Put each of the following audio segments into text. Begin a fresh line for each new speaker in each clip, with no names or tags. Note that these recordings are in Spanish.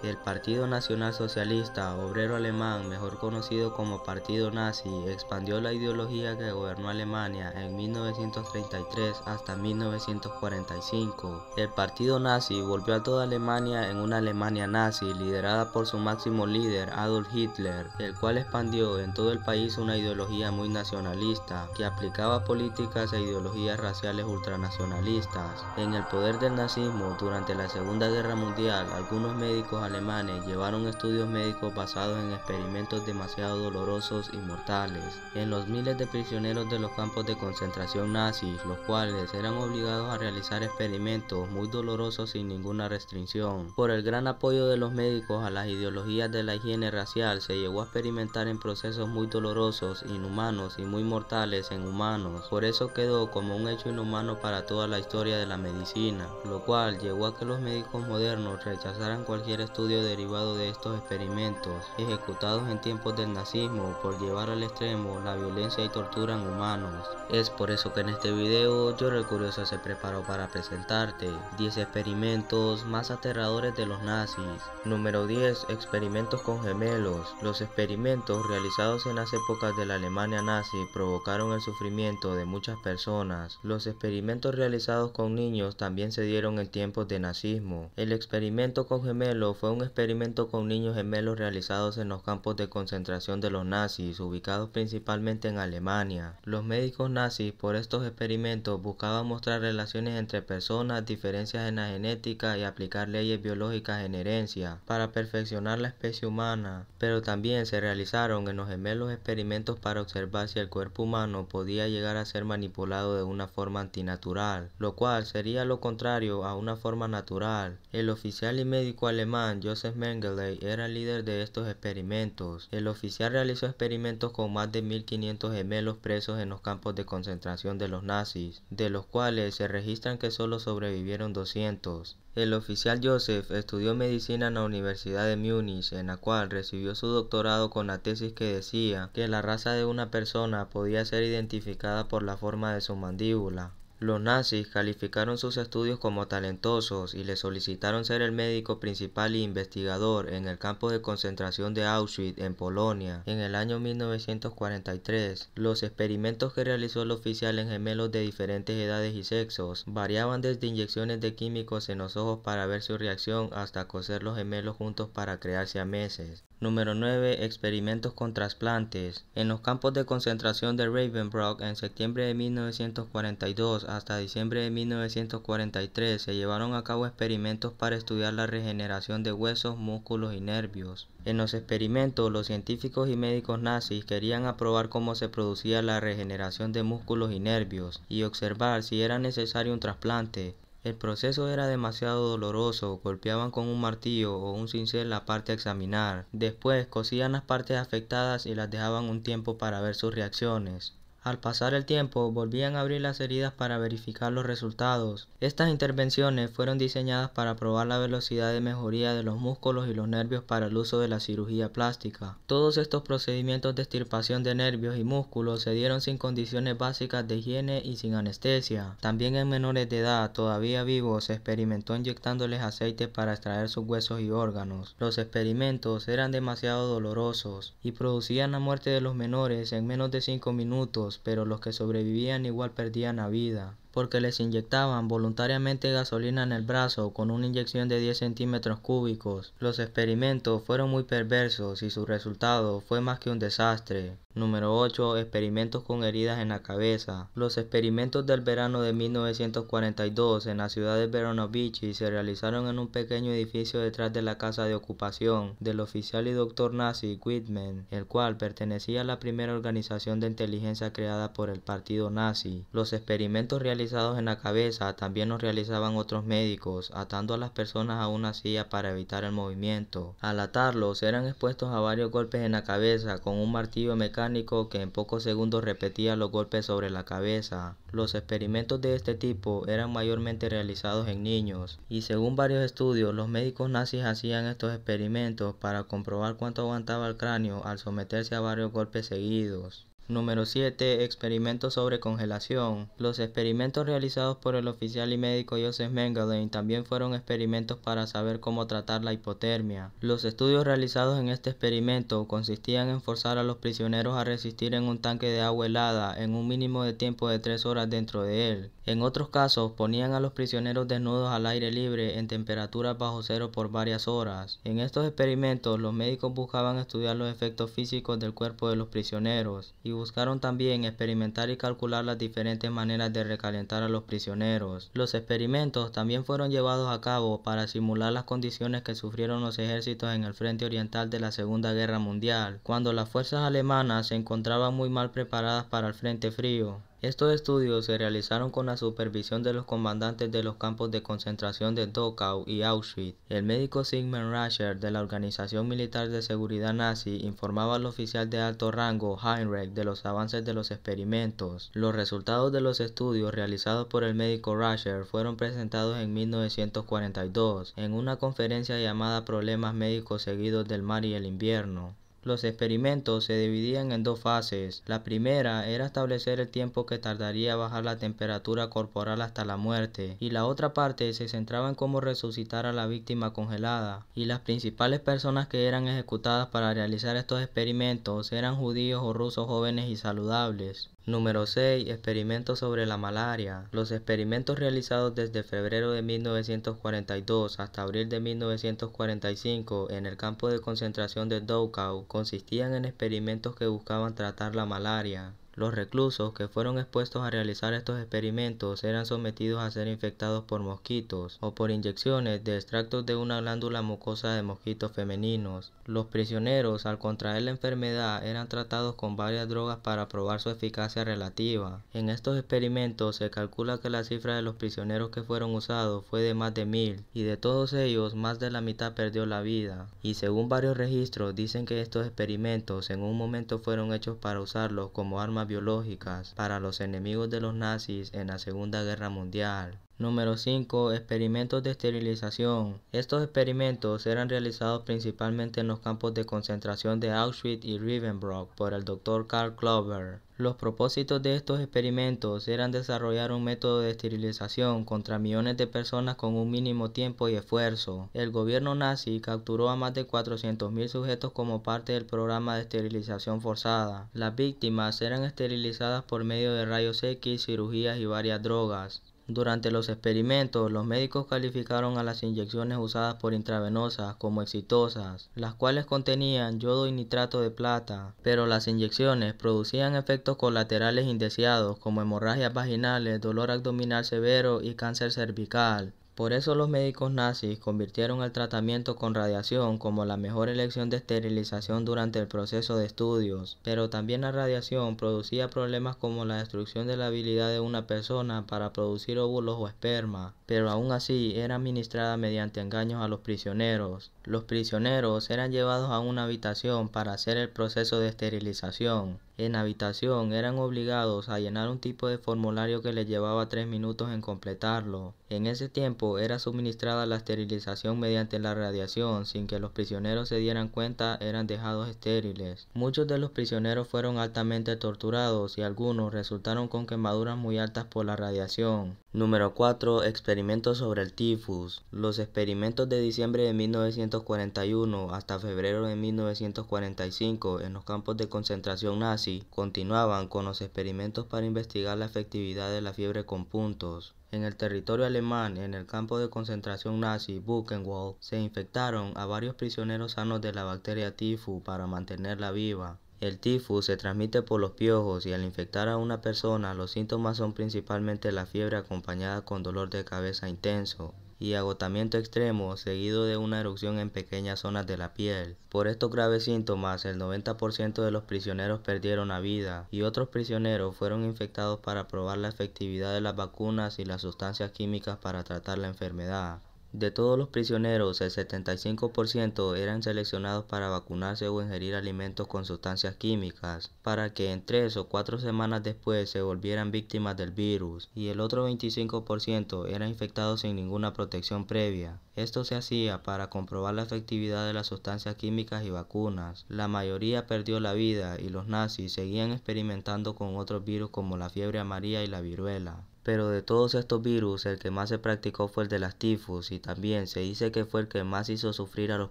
El Partido Nacional Socialista Obrero Alemán, mejor conocido como Partido Nazi, expandió la ideología que gobernó Alemania en 1933 hasta 1945. El Partido Nazi volvió a toda Alemania en una Alemania nazi liderada por su máximo líder Adolf Hitler, el cual expandió en todo el país una ideología muy nacionalista que aplicaba políticas e ideologías raciales ultranacionalistas. En el poder del nazismo durante la Segunda Guerra Mundial, algunos médicos alemanes llevaron estudios médicos basados en experimentos demasiado dolorosos y mortales en los miles de prisioneros de los campos de concentración nazis, los cuales eran obligados a realizar experimentos muy dolorosos sin ninguna restricción. Por el gran apoyo de los médicos a las ideologías de la higiene racial, se llegó a experimentar en procesos muy dolorosos, inhumanos y muy mortales en humanos. Por eso quedó como un hecho inhumano para toda la historia de la medicina, lo cual llevó a que los médicos modernos rechazaran cualquier estudio derivado de estos experimentos ejecutados en tiempos del nazismo por llevar al extremo la violencia y tortura en humanos. Es por eso que en este video Jorel el Curioso se preparó para presentarte 10 experimentos más aterradores de los nazis. Número 10. Experimentos con gemelos. Los experimentos realizados en las épocas de la Alemania nazi provocaron el sufrimiento de muchas personas. Los experimentos realizados con niños también se dieron en tiempos de nazismo. El experimento con gemelos fue un experimento con niños gemelos realizados en los campos de concentración de los nazis, ubicados principalmente en Alemania. Los médicos nazis por estos experimentos buscaban mostrar relaciones entre personas, diferencias en la genética y aplicar leyes biológicas en herencia para perfeccionar la especie humana, pero también se realizaron en los gemelos experimentos para observar si el cuerpo humano podía llegar a ser manipulado de una forma antinatural, lo cual sería lo contrario a una forma natural. El oficial y médico alemán Joseph Mengele era el líder de estos experimentos. El oficial realizó experimentos con más de 1500 gemelos presos en los campos de concentración de los nazis, de los cuales se registran que solo sobrevivieron 200. El oficial Joseph estudió medicina en la Universidad de Múnich, en la cual recibió su doctorado con la tesis que decía que la raza de una persona podía ser identificada por la forma de su mandíbula. Los nazis calificaron sus estudios como talentosos y le solicitaron ser el médico principal e investigador en el campo de concentración de Auschwitz en Polonia en el año 1943. Los experimentos que realizó el oficial en gemelos de diferentes edades y sexos variaban desde inyecciones de químicos en los ojos para ver su reacción hasta coser los gemelos juntos para crear siameses. Número 9. Experimentos con trasplantes. En los campos de concentración de Ravensbrück en septiembre de 1942 hasta diciembre de 1943 se llevaron a cabo experimentos para estudiar la regeneración de huesos, músculos y nervios. En los experimentos, los científicos y médicos nazis querían aprobar cómo se producía la regeneración de músculos y nervios y observar si era necesario un trasplante. El proceso era demasiado doloroso, golpeaban con un martillo o un cincel la parte a examinar. Después cosían las partes afectadas y las dejaban un tiempo para ver sus reacciones. Al pasar el tiempo, volvían a abrir las heridas para verificar los resultados. Estas intervenciones fueron diseñadas para probar la velocidad de mejoría de los músculos y los nervios para el uso de la cirugía plástica. Todos estos procedimientos de extirpación de nervios y músculos se dieron sin condiciones básicas de higiene y sin anestesia. También en menores de edad, todavía vivos, se experimentó inyectándoles aceite para extraer sus huesos y órganos. Los experimentos eran demasiado dolorosos y producían la muerte de los menores en menos de 5 minutos. Pero los que sobrevivían igual perdían la vida, porque les inyectaban voluntariamente gasolina en el brazo con una inyección de 10 centímetros cúbicos. Los experimentos fueron muy perversos y su resultado fue más que un desastre. Número 8. Experimentos con heridas en la cabeza. Los experimentos del verano de 1942 en la ciudad de Veranovichi se realizaron en un pequeño edificio detrás de la casa de ocupación del oficial y doctor nazi Whitman, el cual pertenecía a la primera organización de inteligencia creada por el partido nazi. Los experimentos realizados en la cabeza también los realizaban otros médicos, atando a las personas a una silla para evitar el movimiento. Al atarlos, eran expuestos a varios golpes en la cabeza con un martillo mecánico que en pocos segundos repetía los golpes sobre la cabeza. Los experimentos de este tipo eran mayormente realizados en niños, y según varios estudios, los médicos nazis hacían estos experimentos para comprobar cuánto aguantaba el cráneo al someterse a varios golpes seguidos. Número 7. Experimentos sobre congelación. Los experimentos realizados por el oficial y médico Joseph Mengele también fueron experimentos para saber cómo tratar la hipotermia. Los estudios realizados en este experimento consistían en forzar a los prisioneros a resistir en un tanque de agua helada en un mínimo de tiempo de 3 horas dentro de él. En otros casos, ponían a los prisioneros desnudos al aire libre en temperaturas bajo cero por varias horas. En estos experimentos, los médicos buscaban estudiar los efectos físicos del cuerpo de los prisioneros y buscaron también experimentar y calcular las diferentes maneras de recalentar a los prisioneros. Los experimentos también fueron llevados a cabo para simular las condiciones que sufrieron los ejércitos en el frente oriental de la Segunda Guerra Mundial, cuando las fuerzas alemanas se encontraban muy mal preparadas para el frente frío. Estos estudios se realizaron con la supervisión de los comandantes de los campos de concentración de Dachau y Auschwitz. El médico Sigmund Rascher de la Organización Militar de Seguridad Nazi informaba al oficial de alto rango Heinrich de los avances de los experimentos. Los resultados de los estudios realizados por el médico Rascher fueron presentados en 1942 en una conferencia llamada Problemas médicos seguidos del mar y el invierno. Los experimentos se dividían en dos fases. La primera era establecer el tiempo que tardaría bajar la temperatura corporal hasta la muerte, y la otra parte se centraba en cómo resucitar a la víctima congelada. Y las principales personas que eran ejecutadas para realizar estos experimentos eran judíos o rusos jóvenes y saludables. Número 6. Experimentos sobre la malaria. Los experimentos realizados desde febrero de 1942 hasta abril de 1945 en el campo de concentración de Dachau consistían en experimentos que buscaban tratar la malaria. Los reclusos que fueron expuestos a realizar estos experimentos eran sometidos a ser infectados por mosquitos o por inyecciones de extractos de una glándula mucosa de mosquitos femeninos. Los prisioneros, al contraer la enfermedad, eran tratados con varias drogas para probar su eficacia relativa. En estos experimentos se calcula que la cifra de los prisioneros que fueron usados fue de más de 1000, y de todos ellos más de la mitad perdió la vida. Y según varios registros dicen que estos experimentos en un momento fueron hechos para usarlos como armas biológicas para los enemigos de los nazis en la Segunda Guerra Mundial. Número 5. Experimentos de esterilización. Estos experimentos eran realizados principalmente en los campos de concentración de Auschwitz y Ravensbrück por el Dr. Karl Klober. Los propósitos de estos experimentos eran desarrollar un método de esterilización contra millones de personas con un mínimo tiempo y esfuerzo. El gobierno nazi capturó a más de 400.000 sujetos como parte del programa de esterilización forzada. Las víctimas eran esterilizadas por medio de rayos X, cirugías y varias drogas. Durante los experimentos, los médicos calificaron a las inyecciones usadas por intravenosa como exitosas, las cuales contenían yodo y nitrato de plata, pero las inyecciones producían efectos colaterales indeseados como hemorragias vaginales, dolor abdominal severo y cáncer cervical. Por eso los médicos nazis convirtieron el tratamiento con radiación como la mejor elección de esterilización durante el proceso de estudios, pero también la radiación producía problemas como la destrucción de la habilidad de una persona para producir óvulos o esperma, pero aún así era administrada mediante engaños a los prisioneros. Los prisioneros eran llevados a una habitación para hacer el proceso de esterilización. En la habitación eran obligados a llenar un tipo de formulario que les llevaba 3 minutos en completarlo. En ese tiempo era suministrada la esterilización mediante la radiación sin que los prisioneros se dieran cuenta, eran dejados estériles. Muchos de los prisioneros fueron altamente torturados y algunos resultaron con quemaduras muy altas por la radiación. Número 4. Experimentos sobre el tifus. Los experimentos de diciembre de 1941 hasta febrero de 1945 en los campos de concentración nazi continuaban con los experimentos para investigar la efectividad de la fiebre con puntos. En el territorio alemán, en el campo de concentración nazi Buchenwald, se infectaron a varios prisioneros sanos de la bacteria tifus para mantenerla viva. El tifus se transmite por los piojos y al infectar a una persona los síntomas son principalmente la fiebre acompañada con dolor de cabeza intenso y agotamiento extremo seguido de una erupción en pequeñas zonas de la piel. Por estos graves síntomas, el 90% de los prisioneros perdieron la vida y otros prisioneros fueron infectados para probar la efectividad de las vacunas y las sustancias químicas para tratar la enfermedad. De todos los prisioneros, el 75% eran seleccionados para vacunarse o ingerir alimentos con sustancias químicas, para que en 3 o 4 semanas después se volvieran víctimas del virus, y el otro 25% eran infectados sin ninguna protección previa. Esto se hacía para comprobar la efectividad de las sustancias químicas y vacunas. La mayoría perdió la vida y los nazis seguían experimentando con otros virus como la fiebre amarilla y la viruela. Pero de todos estos virus, el que más se practicó fue el de las tifus, y también se dice que fue el que más hizo sufrir a los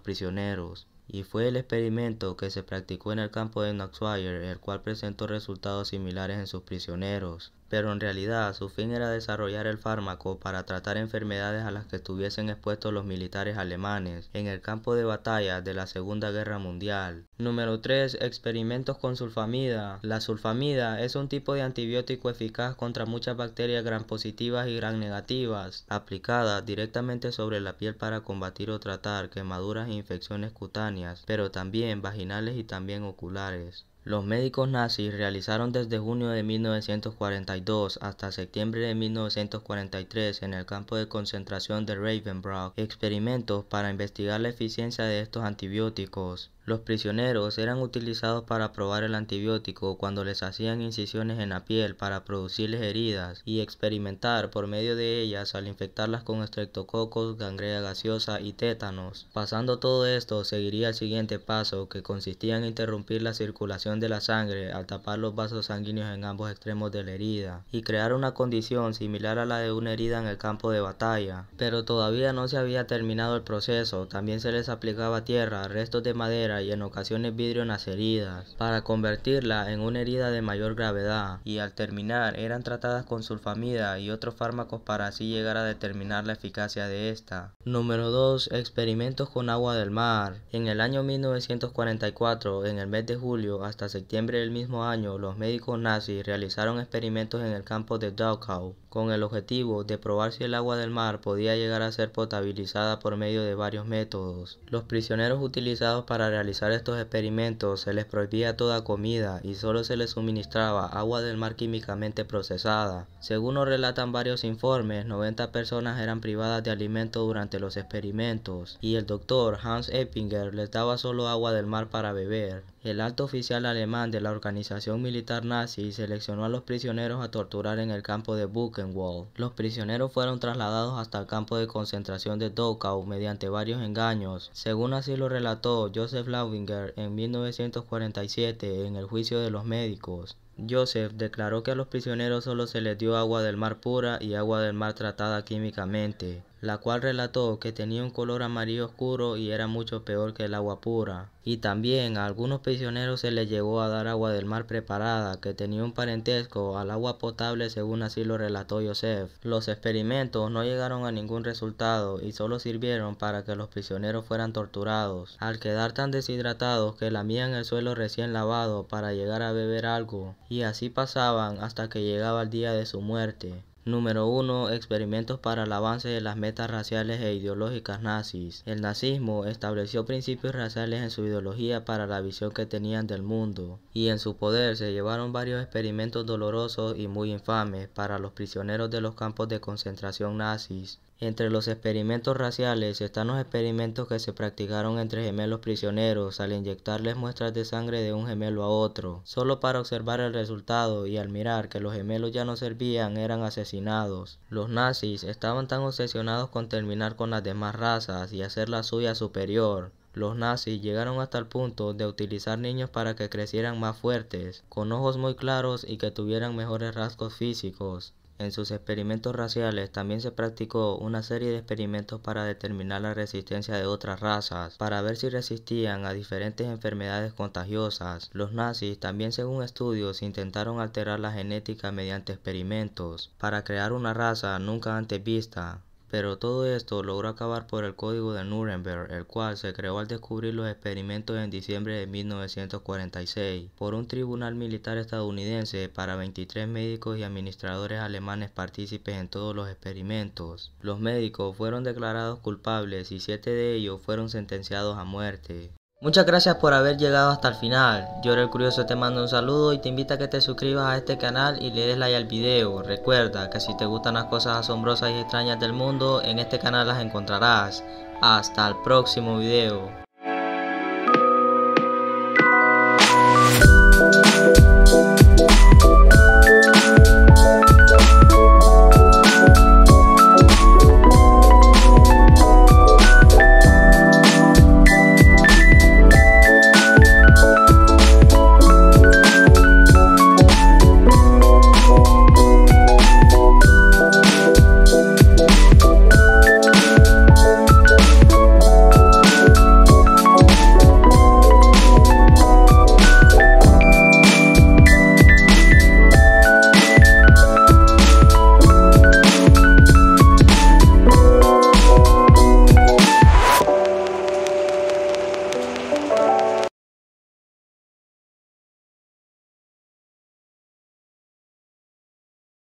prisioneros. Y fue el experimento que se practicó en el campo de Knoxville, el cual presentó resultados similares en sus prisioneros. Pero en realidad su fin era desarrollar el fármaco para tratar enfermedades a las que estuviesen expuestos los militares alemanes en el campo de batalla de la Segunda Guerra Mundial. Número 3. Experimentos con sulfamida. La sulfamida es un tipo de antibiótico eficaz contra muchas bacterias gram positivas y gram negativas, aplicada directamente sobre la piel para combatir o tratar quemaduras e infecciones cutáneas, pero también vaginales y también oculares. Los médicos nazis realizaron desde junio de 1942 hasta septiembre de 1943 en el campo de concentración de Ravensbrück experimentos para investigar la eficiencia de estos antibióticos. Los prisioneros eran utilizados para probar el antibiótico cuando les hacían incisiones en la piel para producirles heridas y experimentar por medio de ellas al infectarlas con estreptococos, gangrea gaseosa y tétanos. Pasando todo esto, seguiría el siguiente paso, que consistía en interrumpir la circulación de la sangre al tapar los vasos sanguíneos en ambos extremos de la herida y crear una condición similar a la de una herida en el campo de batalla. Pero todavía no se había terminado el proceso. También se les aplicaba tierra, restos de madera y en ocasiones vidrio en las heridas, para convertirla en una herida de mayor gravedad, y al terminar eran tratadas con sulfamida y otros fármacos para así llegar a determinar la eficacia de esta. Número 2. Experimentos con agua del mar. En el año 1944, en el mes de julio hasta septiembre del mismo año, los médicos nazis realizaron experimentos en el campo de Dachau, con el objetivo de probar si el agua del mar podía llegar a ser potabilizada por medio de varios métodos. Los prisioneros utilizados para realizar estos experimentos se les prohibía toda comida y solo se les suministraba agua del mar químicamente procesada. Según nos relatan varios informes, 90 personas eran privadas de alimento durante los experimentos, y el doctor Hans Eppinger les daba solo agua del mar para beber. El alto oficial alemán de la organización militar nazi seleccionó a los prisioneros a torturar en el campo de Buchenwald. Los prisioneros fueron trasladados hasta el campo de concentración de Dachau mediante varios engaños, según así lo relató Joseph Laubinger en 1947 en el juicio de los médicos. Joseph declaró que a los prisioneros solo se les dio agua del mar pura y agua del mar tratada químicamente, la cual relató que tenía un color amarillo oscuro y era mucho peor que el agua pura. Y también a algunos prisioneros se les llegó a dar agua del mar preparada, que tenía un parentesco al agua potable según así lo relató Joseph. Los experimentos no llegaron a ningún resultado y solo sirvieron para que los prisioneros fueran torturados, al quedar tan deshidratados que lamían el suelo recién lavado para llegar a beber algo, y así pasaban hasta que llegaba el día de su muerte. Número 1. Experimentos para el avance de las metas raciales e ideológicas nazis. El nazismo estableció principios raciales en su ideología para la visión que tenían del mundo, y en su poder se llevaron varios experimentos dolorosos y muy infames para los prisioneros de los campos de concentración nazis. Entre los experimentos raciales están los experimentos que se practicaron entre gemelos prisioneros al inyectarles muestras de sangre de un gemelo a otro, solo para observar el resultado, y al mirar que los gemelos ya no servían eran asesinados. Los nazis estaban tan obsesionados con terminar con las demás razas y hacer la suya superior. Los nazis llegaron hasta el punto de utilizar niños para que crecieran más fuertes, con ojos muy claros y que tuvieran mejores rasgos físicos. En sus experimentos raciales también se practicó una serie de experimentos para determinar la resistencia de otras razas, para ver si resistían a diferentes enfermedades contagiosas. Los nazis también, según estudios, intentaron alterar la genética mediante experimentos, para crear una raza nunca antes vista. Pero todo esto logró acabar por el Código de Nuremberg, el cual se creó al descubrir los experimentos en diciembre de 1946 por un tribunal militar estadounidense para 23 médicos y administradores alemanes partícipes en todos los experimentos. Los médicos fueron declarados culpables y 7 de ellos fueron sentenciados a muerte.
Muchas gracias por haber llegado hasta el final. Yo, el Curioso, te mando un saludo y te invito a que te suscribas a este canal y le des like al video. Recuerda que si te gustan las cosas asombrosas y extrañas del mundo, en este canal las encontrarás. Hasta el próximo video.